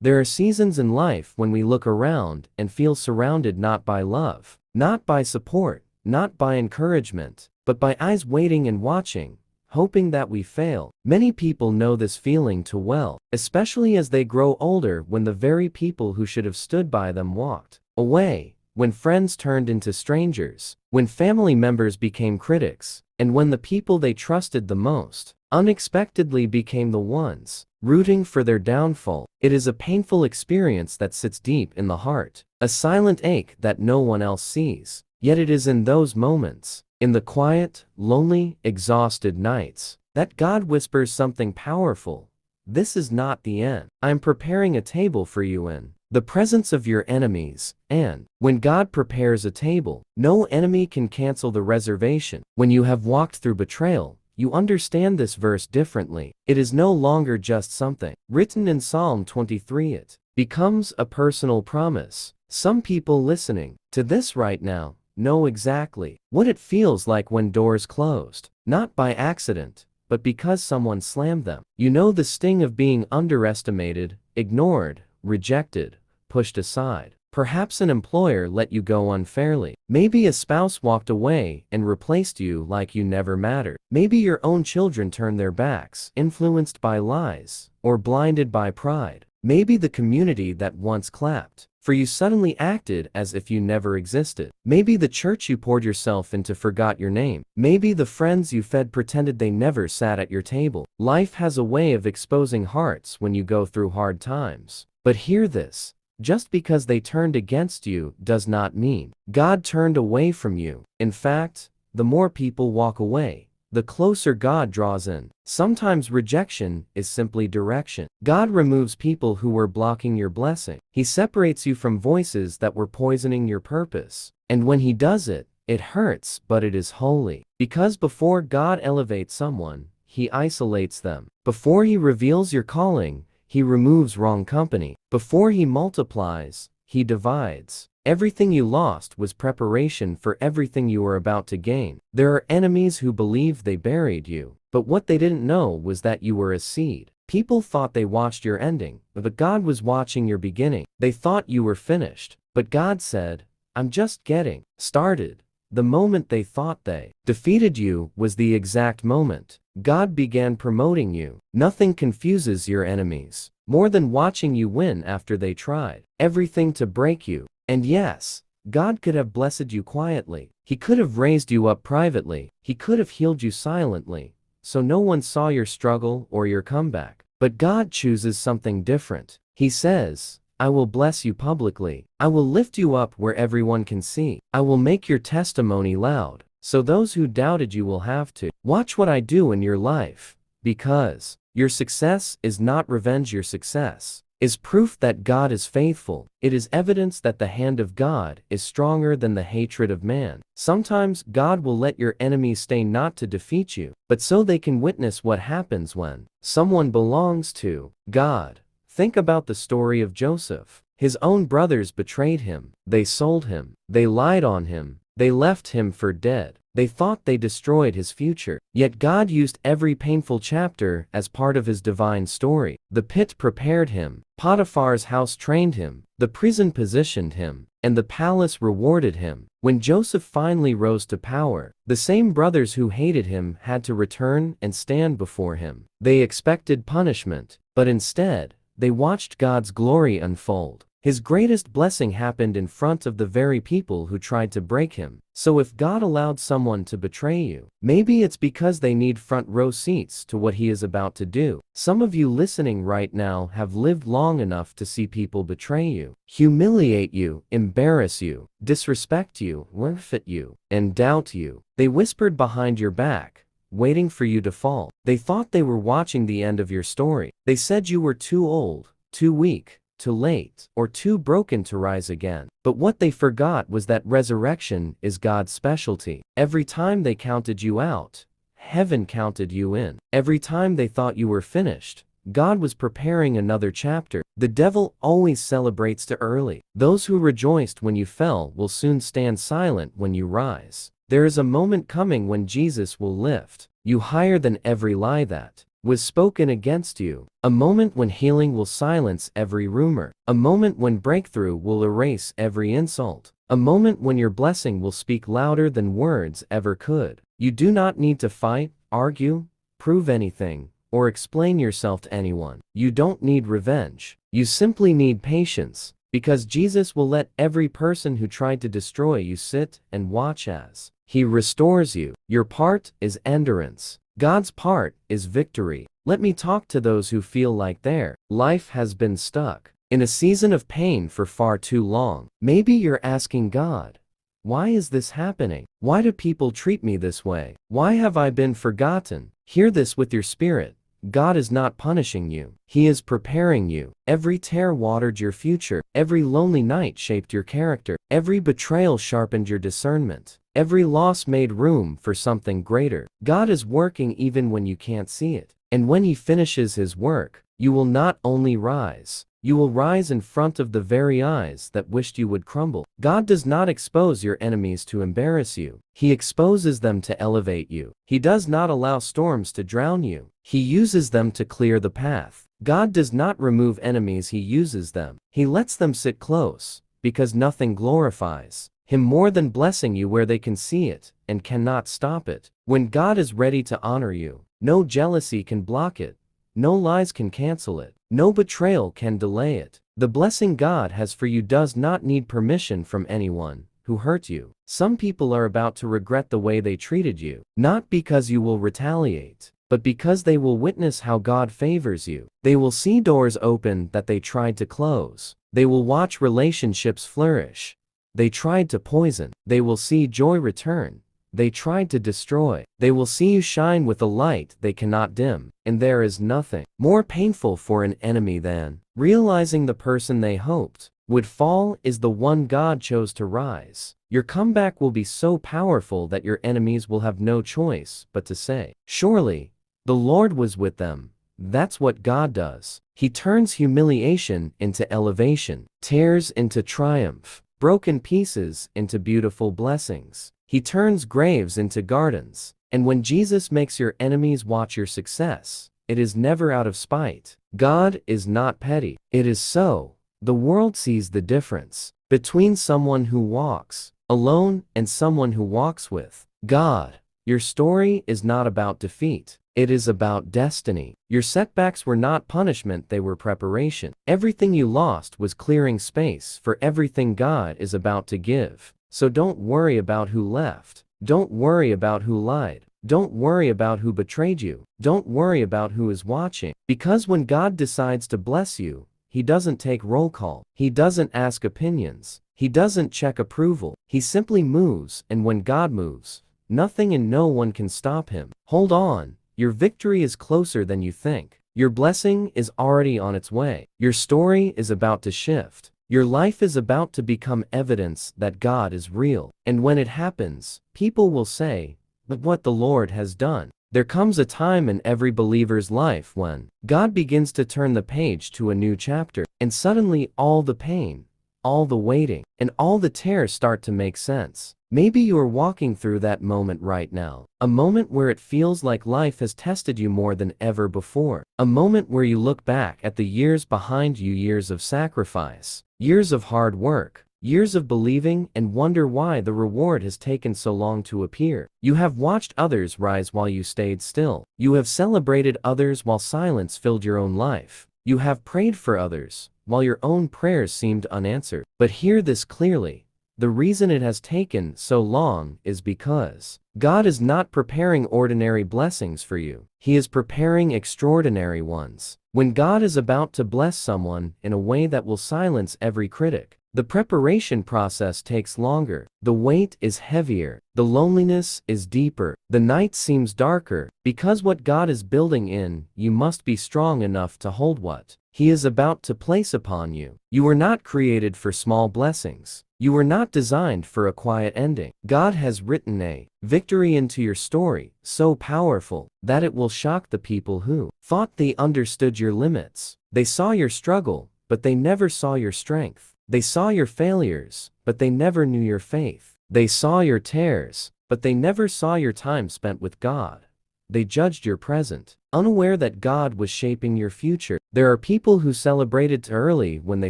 There are seasons in life when we look around and feel surrounded not by love, not by support, not by encouragement, but by eyes waiting and watching, hoping that we fail. Many people know this feeling too well, especially as they grow older, when the very people who should have stood by them walked away, when friends turned into strangers, when family members became critics, and when the people they trusted the most unexpectedly became the ones rooting for their downfall. It is a painful experience that sits deep in the heart, a silent ache that no one else sees. Yet it is in those moments, in the quiet, lonely, exhausted nights, that God whispers something powerful. This is not the end. I am preparing a table for you in the presence of your enemies. And when God prepares a table, no enemy can cancel the reservation. When you have walked through betrayal, you understand this verse differently. It is no longer just something written in Psalm 23. It becomes a personal promise. Some people listening to this right now know exactly what it feels like when doors closed, not by accident, but because someone slammed them. You know the sting of being underestimated, ignored, rejected, pushed aside. Perhaps an employer let you go unfairly. Maybe a spouse walked away and replaced you like you never mattered. Maybe your own children turned their backs, influenced by lies, or blinded by pride. Maybe the community that once clapped for you suddenly acted as if you never existed. Maybe the church you poured yourself into forgot your name. Maybe the friends you fed pretended they never sat at your table. Life has a way of exposing hearts when you go through hard times. But hear this. Just because they turned against you does not mean God turned away from you. In fact, the more people walk away, the closer God draws in. Sometimes rejection is simply direction. God removes people who were blocking your blessing. He separates you from voices that were poisoning your purpose. And when He does it, it hurts, but it is holy. Because before God elevates someone, He isolates them. Before He reveals your calling, He removes wrong company. Before He multiplies, He divides. Everything you lost was preparation for everything you were about to gain. There are enemies who believed they buried you, but what they didn't know was that you were a seed. People thought they watched your ending, but God was watching your beginning. They thought you were finished, but God said, I'm just getting started. The moment they thought they defeated you was the exact moment God began promoting you. Nothing confuses your enemies more than watching you win after they tried everything to break you. And yes, God could have blessed you quietly. He could have raised you up privately. He could have healed you silently, so no one saw your struggle or your comeback. But God chooses something different. He says, I will bless you publicly. I will lift you up where everyone can see. I will make your testimony loud, so those who doubted you will have to watch what I do in your life. Because your success is not revenge. Your success is proof that God is faithful. It is evidence that the hand of God is stronger than the hatred of man. Sometimes God will let your enemies stay not to defeat you, but so they can witness what happens when someone belongs to God. Think about the story of Joseph. His own brothers betrayed him. They sold him. They lied on him. They left him for dead. They thought they destroyed his future. Yet God used every painful chapter as part of His divine story. The pit prepared him. Potiphar's house trained him. The prison positioned him. And the palace rewarded him. When Joseph finally rose to power, the same brothers who hated him had to return and stand before him. They expected punishment, but instead, they watched God's glory unfold. His greatest blessing happened in front of the very people who tried to break him. So if God allowed someone to betray you, maybe it's because they need front row seats to what He is about to do. Some of you listening right now have lived long enough to see people betray you, humiliate you, embarrass you, disrespect you, laugh at you, and doubt you. They whispered behind your back, waiting for you to fall. They thought they were watching the end of your story. They said you were too old, too weak, too late, or too broken to rise again. But what they forgot was that resurrection is God's specialty. Every time they counted you out, heaven counted you in. Every time they thought you were finished, God was preparing another chapter. The devil always celebrates too early. Those who rejoiced when you fell will soon stand silent when you rise. There is a moment coming when Jesus will lift you higher than every lie that was spoken against you. A moment when healing will silence every rumor. A moment when breakthrough will erase every insult. A moment when your blessing will speak louder than words ever could. You do not need to fight, argue, prove anything, or explain yourself to anyone. You don't need revenge. You simply need patience, because Jesus will let every person who tried to destroy you sit and watch as He restores you. Your part is endurance. God's part is victory. Let me talk to those who feel like their life has been stuck in a season of pain for far too long. Maybe you're asking God, why is this happening? Why do people treat me this way? Why have I been forgotten? Hear this with your spirit. God is not punishing you. He is preparing you. Every tear watered your future. Every lonely night shaped your character. Every betrayal sharpened your discernment. Every loss made room for something greater. God is working even when you can't see it. And when He finishes His work, you will not only rise, you will rise in front of the very eyes that wished you would crumble. God does not expose your enemies to embarrass you. He exposes them to elevate you. He does not allow storms to drown you. He uses them to clear the path. God does not remove enemies, He uses them. He lets them sit close, because nothing glorifies Him more than blessing you where they can see it and cannot stop it. When God is ready to honor you, no jealousy can block it. No lies can cancel it. No betrayal can delay it. The blessing God has for you does not need permission from anyone who hurt you. Some people are about to regret the way they treated you, not because you will retaliate, but because they will witness how God favors you. They will see doors open that they tried to close. They will watch relationships flourish they tried to poison. They will see joy return they tried to destroy. They will see you shine with a light they cannot dim. And there is nothing more painful for an enemy than realizing the person they hoped would fall is the one God chose to rise. Your comeback will be so powerful that your enemies will have no choice but to say, "Surely, the Lord was with them." That's what God does. He turns humiliation into elevation, tears into triumph, broken pieces into beautiful blessings. He turns graves into gardens. And when Jesus makes your enemies watch your success, it is never out of spite. God is not petty. It is so. The world sees the difference between someone who walks alone and someone who walks with God. Your story is not about defeat. It is about destiny. Your setbacks were not punishment, they were preparation. Everything you lost was clearing space for everything God is about to give. So don't worry about who left. Don't worry about who lied. Don't worry about who betrayed you. Don't worry about who is watching. Because when God decides to bless you, He doesn't take roll call. He doesn't ask opinions. He doesn't check approval. He simply moves, and when God moves, nothing and no one can stop Him. Hold on. Your victory is closer than you think. Your blessing is already on its way. Your story is about to shift. Your life is about to become evidence that God is real. And when it happens, people will say, "But what the Lord has done." There comes a time in every believer's life when God begins to turn the page to a new chapter, and suddenly all the pain, all the waiting, and all the tears start to make sense. Maybe you are walking through that moment right now. A moment where it feels like life has tested you more than ever before. A moment where you look back at the years behind you, years of sacrifice, years of hard work, years of believing, and wonder why the reward has taken so long to appear. You have watched others rise while you stayed still. You have celebrated others while silence filled your own life. You have prayed for others while your own prayers seemed unanswered. But hear this clearly. The reason it has taken so long is because God is not preparing ordinary blessings for you. He is preparing extraordinary ones. When God is about to bless someone in a way that will silence every critic, the preparation process takes longer. The weight is heavier. The loneliness is deeper. The night seems darker. Because what God is building in, you must be strong enough to hold what He is about to place upon you. You were not created for small blessings. You were not designed for a quiet ending. God has written a victory into your story, so powerful that it will shock the people who thought they understood your limits. They saw your struggle, but they never saw your strength. They saw your failures, but they never knew your faith. They saw your tears, but they never saw your time spent with God. they judged your present, unaware that God was shaping your future. There are people who celebrated too early when they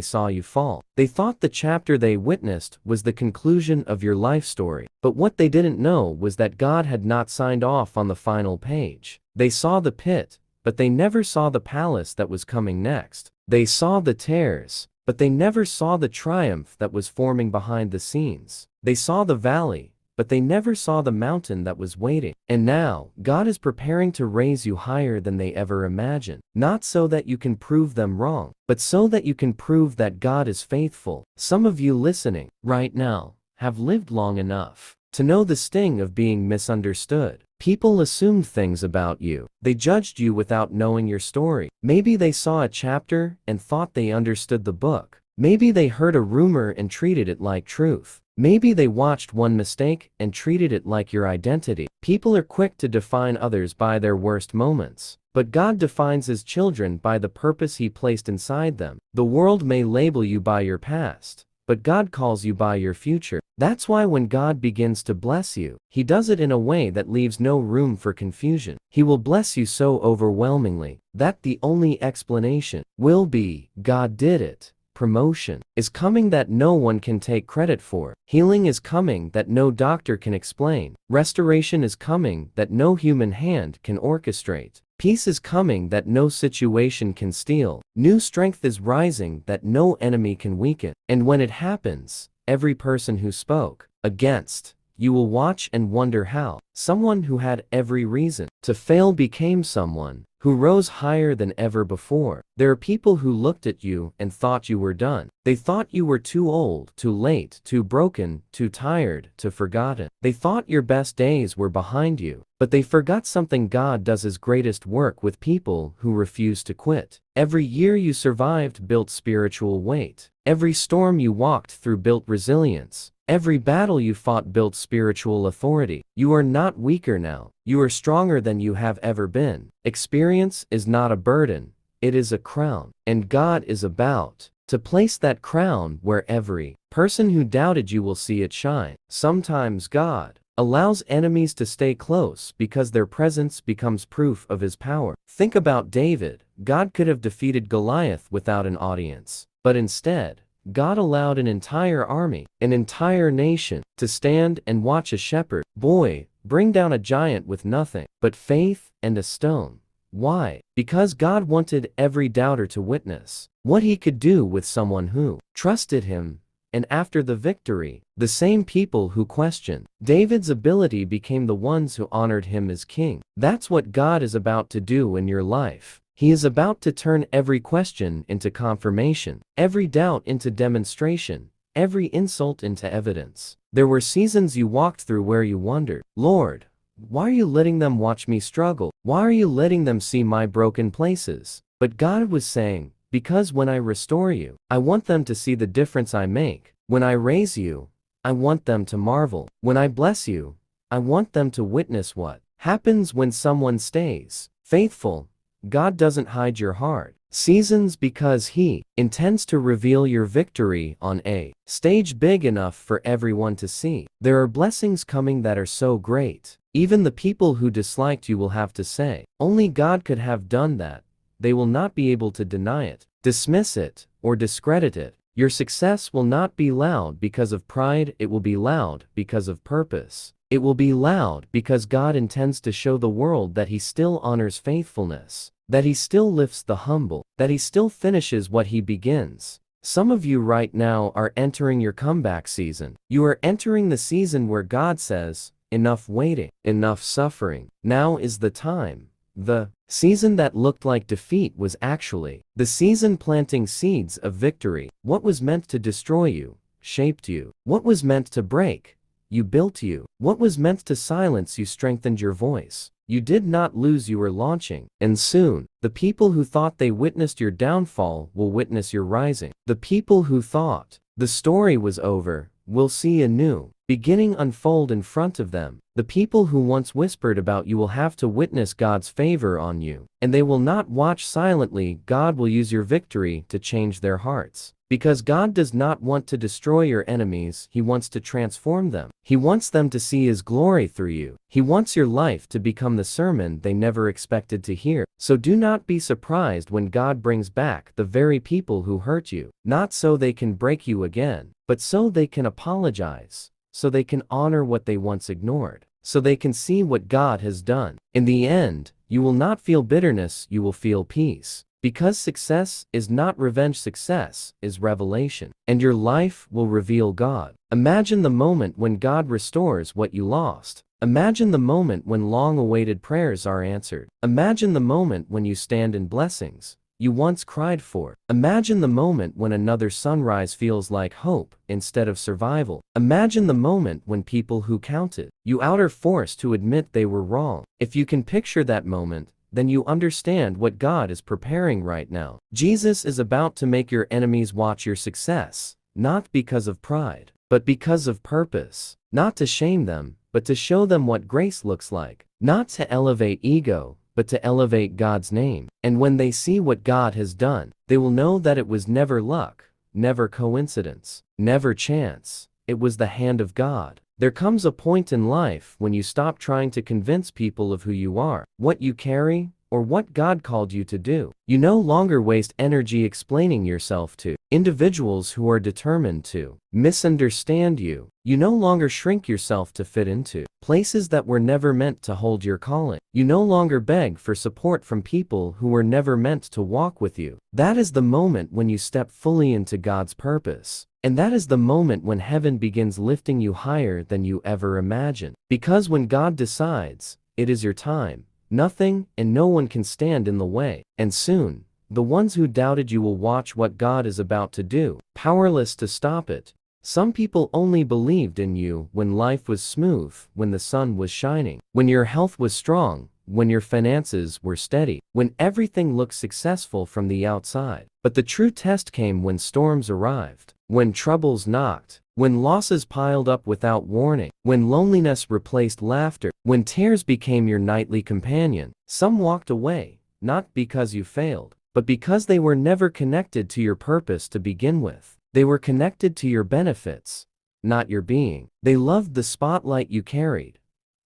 saw you fall. They thought the chapter they witnessed was the conclusion of your life story. But what they didn't know was that God had not signed off on the final page. They saw the pit, but they never saw the palace that was coming next. They saw the tears, but they never saw the triumph that was forming behind the scenes. They saw the valley, but they never saw the mountain that was waiting. And now, God is preparing to raise you higher than they ever imagined. Not so that you can prove them wrong, but so that you can prove that God is faithful. Some of you listening right now have lived long enough to know the sting of being misunderstood. People assumed things about you. They judged you without knowing your story. Maybe they saw a chapter and thought they understood the book. Maybe they heard a rumor and treated it like truth. Maybe they watched one mistake and treated it like your identity. People are quick to define others by their worst moments. But God defines His children by the purpose He placed inside them. The world may label you by your past, but God calls you by your future. That's why when God begins to bless you, He does it in a way that leaves no room for confusion. He will bless you so overwhelmingly that the only explanation will be, God did it. Promotion is coming that no one can take credit for. Healing is coming that no doctor can explain. Restoration is coming that no human hand can orchestrate. Peace is coming that no situation can steal. New strength is rising that no enemy can weaken. And when it happens, every person who spoke against you will watch and wonder how someone who had every reason to fail became someone who rose higher than ever before. There are people who looked at you and thought you were done. They thought you were too old, too late, too broken, too tired, too forgotten. They thought your best days were behind you. But they forgot something. God does His greatest work with people who refuse to quit. Every year you survived built spiritual weight. Every storm you walked through built resilience. Every battle you fought built spiritual authority. You are not weaker now. You are stronger than you have ever been. Experience is not a burden, it is a crown. And God is about to place that crown where every person who doubted you will see it shine. Sometimes God allows enemies to stay close because their presence becomes proof of His power. Think about David. God could have defeated Goliath without an audience, but instead, God allowed an entire army, an entire nation, to stand and watch a shepherd boy bring down a giant with nothing but faith and a stone. Why? Because God wanted every doubter to witness what He could do with someone who trusted Him. And after the victory, the same people who questioned David's ability became the ones who honored him as king. That's what God is about to do in your life. He is about to turn every question into confirmation, every doubt into demonstration, every insult into evidence. There were seasons you walked through where you wondered, Lord, why are you letting them watch me struggle? Why are you letting them see my broken places? But God was saying, because when I restore you, I want them to see the difference I make. When I raise you, I want them to marvel. When I bless you, I want them to witness what happens when someone stays faithful. God doesn't hide your heart seasons because He intends to reveal your victory on a stage big enough for everyone to see. There are blessings coming that are so great. Even the people who disliked you will have to say, only God could have done that. They will not be able to deny it, dismiss it, or discredit it. Your success will not be loud because of pride, it will be loud because of purpose. It will be loud because God intends to show the world that He still honors faithfulness, that He still lifts the humble, that He still finishes what He begins. Some of you right now are entering your comeback season. You are entering the season where God says, enough waiting, enough suffering. Now is the time. The season that looked like defeat was actually the season planting seeds of victory. What was meant to destroy you, shaped you. What was meant to break, you built you. What was meant to silence you strengthened your voice. You did not lose, you were launching. And soon, the people who thought they witnessed your downfall will witness your rising. The people who thought the story was over will see a new beginning unfold in front of them. The people who once whispered about you will have to witness God's favor on you. And they will not watch silently. God will use your victory to change their hearts. Because God does not want to destroy your enemies, He wants to transform them. He wants them to see His glory through you. He wants your life to become the sermon they never expected to hear. So do not be surprised when God brings back the very people who hurt you, not so they can break you again, but so they can apologize, so they can honor what they once ignored, so they can see what God has done. In the end, you will not feel bitterness, you will feel peace. Because success is not revenge, success is revelation. And your life will reveal God. Imagine the moment when God restores what you lost. Imagine the moment when long-awaited prayers are answered. Imagine the moment when you stand in blessings you once cried for. Imagine the moment when another sunrise feels like hope instead of survival. Imagine the moment when people who counted you out are forced to admit they were wrong. If you can picture that moment, then you understand what God is preparing right now. Jesus is about to make your enemies watch your success, not because of pride, but because of purpose. Not to shame them, but to show them what grace looks like. Not to elevate ego, but to elevate God's name. And when they see what God has done, they will know that it was never luck, never coincidence, never chance. It was the hand of God. There comes a point in life when you stop trying to convince people of who you are, what you carry, or what God called you to do. You no longer waste energy explaining yourself to individuals who are determined to misunderstand you. You no longer shrink yourself to fit into places that were never meant to hold your calling. You no longer beg for support from people who were never meant to walk with you. That is the moment when you step fully into God's purpose. And that is the moment when heaven begins lifting you higher than you ever imagined. Because when God decides, it is your time, nothing and no one can stand in the way. And soon, the ones who doubted you will watch what God is about to do, powerless to stop it. Some people only believed in you when life was smooth, when the sun was shining, when your health was strong, when your finances were steady, when everything looked successful from the outside. But the true test came when storms arrived, when troubles knocked, when losses piled up without warning, when loneliness replaced laughter, when tears became your nightly companion. Some walked away, not because you failed, but because they were never connected to your purpose to begin with. They were connected to your benefits, not your being. They loved the spotlight you carried,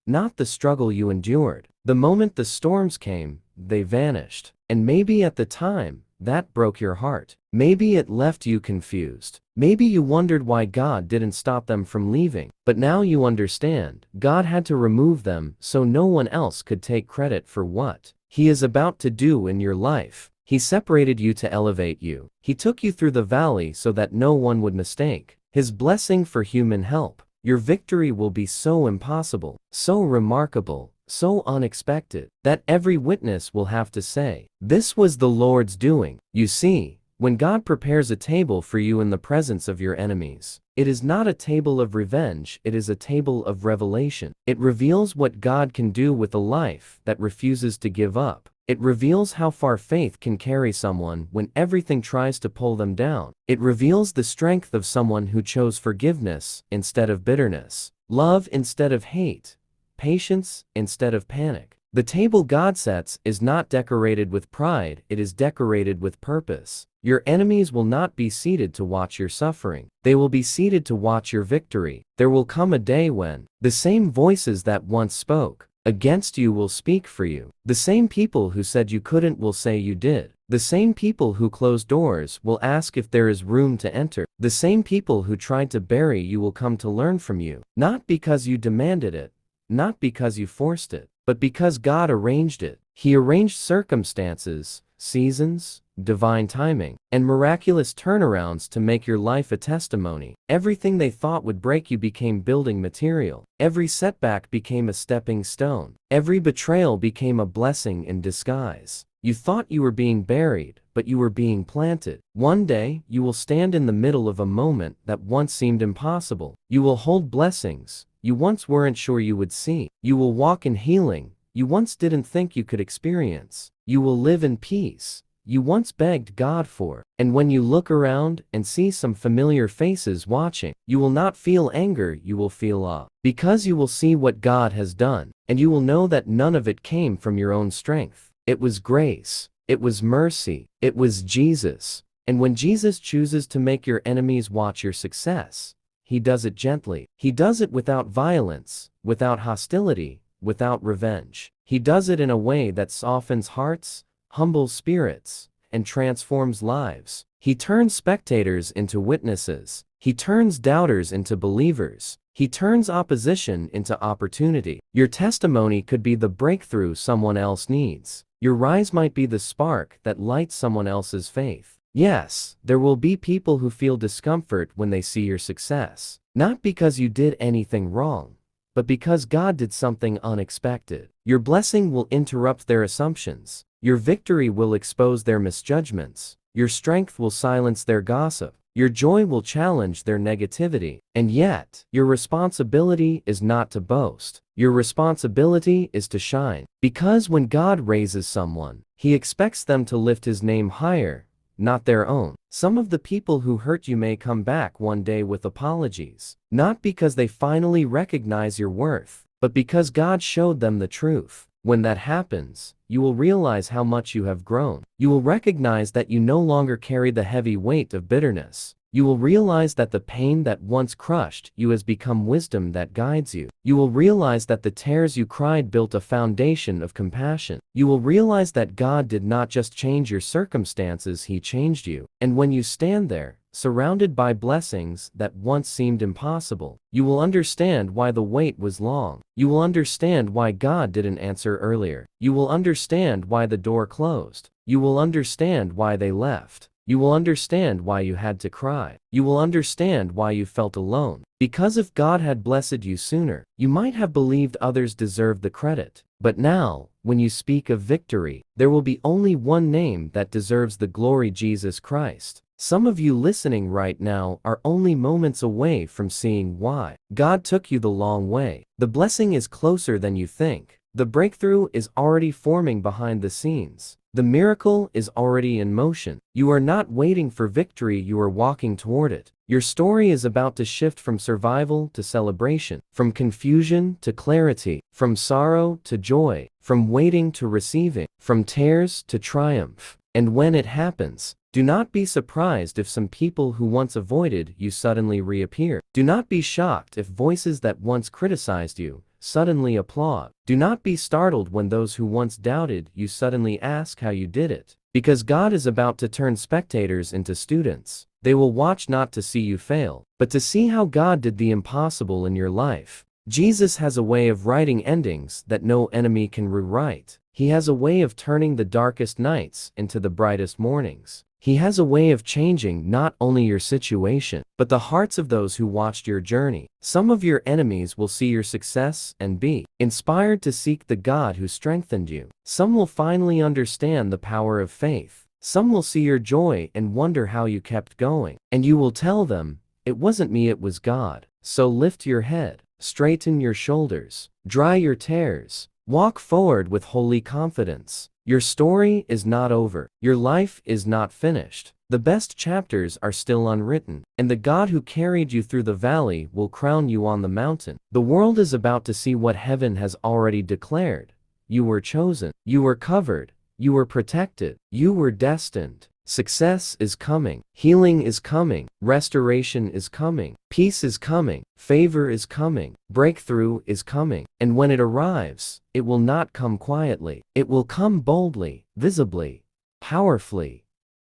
not the struggle you endured. The moment the storms came, they vanished. And maybe at the time, that broke your heart. Maybe it left you confused. Maybe you wondered why God didn't stop them from leaving. But now you understand, God had to remove them so no one else could take credit for what He is about to do in your life. He separated you to elevate you. He took you through the valley so that no one would mistake His blessing for human help. Your victory will be so impossible, so remarkable, so unexpected, that every witness will have to say, "This was the Lord's doing." You see, when God prepares a table for you in the presence of your enemies, it is not a table of revenge, it is a table of revelation. It reveals what God can do with a life that refuses to give up. It reveals how far faith can carry someone when everything tries to pull them down. It reveals the strength of someone who chose forgiveness instead of bitterness, love instead of hate, patience instead of panic. The table God sets is not decorated with pride, it is decorated with purpose. Your enemies will not be seated to watch your suffering. They will be seated to watch your victory. There will come a day when the same voices that once spoke against you will speak for you. The same people who said you couldn't will say you did. The same people who closed doors will ask if there is room to enter. The same people who tried to bury you will come to learn from you. Not because you demanded it, not because you forced it, but because God arranged it. He arranged circumstances, seasons, divine timing, and miraculous turnarounds to make your life a testimony. Everything they thought would break you became building material. Every setback became a stepping stone. Every betrayal became a blessing in disguise. You thought you were being buried, but you were being planted. One day, you will stand in the middle of a moment that once seemed impossible. You will hold blessings you once weren't sure you would see. You will walk in healing you once didn't think you could experience. You will live in peace you once begged God for. And when you look around and see some familiar faces watching, you will not feel anger, you will feel awe. Because you will see what God has done, and you will know that none of it came from your own strength. It was grace. It was mercy. It was Jesus. And when Jesus chooses to make your enemies watch your success, he does it gently. He does it without violence, without hostility, without revenge. He does it in a way that softens hearts, humbles spirits, and transforms lives. He turns spectators into witnesses. He turns doubters into believers. He turns opposition into opportunity. Your testimony could be the breakthrough someone else needs. Your rise might be the spark that lights someone else's faith. Yes, there will be people who feel discomfort when they see your success. Not because you did anything wrong, but because God did something unexpected. Your blessing will interrupt their assumptions. Your victory will expose their misjudgments. Your strength will silence their gossip. Your joy will challenge their negativity. And yet, your responsibility is not to boast. Your responsibility is to shine. Because when God raises someone, he expects them to lift his name higher, not their own. Some of the people who hurt you may come back one day with apologies, not because they finally recognize your worth, but because God showed them the truth. When that happens, you will realize how much you have grown. You will recognize that you no longer carry the heavy weight of bitterness. You will realize that the pain that once crushed you has become wisdom that guides you. You will realize that the tears you cried built a foundation of compassion. You will realize that God did not just change your circumstances, he changed you. And when you stand there, surrounded by blessings that once seemed impossible, you will understand why the wait was long. You will understand why God didn't answer earlier. You will understand why the door closed. You will understand why they left. You will understand why you had to cry. You will understand why you felt alone. Because if God had blessed you sooner, you might have believed others deserved the credit. But now, when you speak of victory, there will be only one name that deserves the glory: Jesus Christ. Some of you listening right now are only moments away from seeing why. God took you the long way. The blessing is closer than you think. The breakthrough is already forming behind the scenes. The miracle is already in motion. You are not waiting for victory, you are walking toward it. Your story is about to shift from survival to celebration, from confusion to clarity, from sorrow to joy, from waiting to receiving, from tears to triumph. And when it happens, do not be surprised if some people who once avoided you suddenly reappear. Do not be shocked if voices that once criticized you suddenly applaud. Do not be startled when those who once doubted you suddenly ask how you did it. Because God is about to turn spectators into students. They will watch not to see you fail, but to see how God did the impossible in your life. Jesus has a way of writing endings that no enemy can rewrite. He has a way of turning the darkest nights into the brightest mornings. He has a way of changing not only your situation, but the hearts of those who watched your journey. Some of your enemies will see your success and be inspired to seek the God who strengthened you. Some will finally understand the power of faith. Some will see your joy and wonder how you kept going. And you will tell them, "It wasn't me, it was God." So lift your head, straighten your shoulders, dry your tears, walk forward with holy confidence. Your story is not over. Your life is not finished. The best chapters are still unwritten, and the God who carried you through the valley will crown you on the mountain. The world is about to see what heaven has already declared. You were chosen. You were covered. You were protected. You were destined. Success is coming. Healing is coming. Restoration is coming. Peace is coming. Favor is coming. Breakthrough is coming. And when it arrives, it will not come quietly. It will come boldly, visibly, powerfully,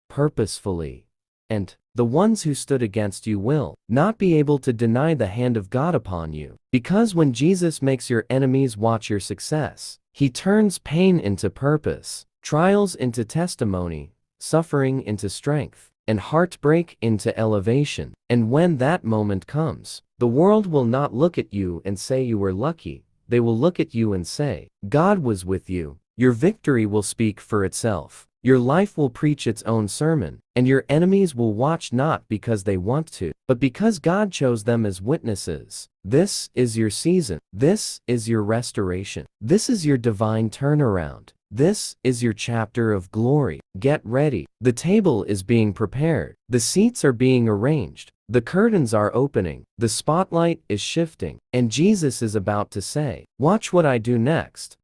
purposefully. And the ones who stood against you will not be able to deny the hand of God upon you. Because when Jesus makes your enemies watch your success, he turns pain into purpose, trials into testimony, suffering into strength, and heartbreak into elevation. And when that moment comes, the world will not look at you and say you were lucky. They will look at you and say, God was with you. Your victory will speak for itself. Your life will preach its own sermon, and your enemies will watch not because they want to, but because God chose them as witnesses. This is your season. This is your restoration. This is your divine turnaround. This is your chapter of glory. Get ready. The table is being prepared. The seats are being arranged. The curtains are opening. The spotlight is shifting. And Jesus is about to say, "Watch what I do next."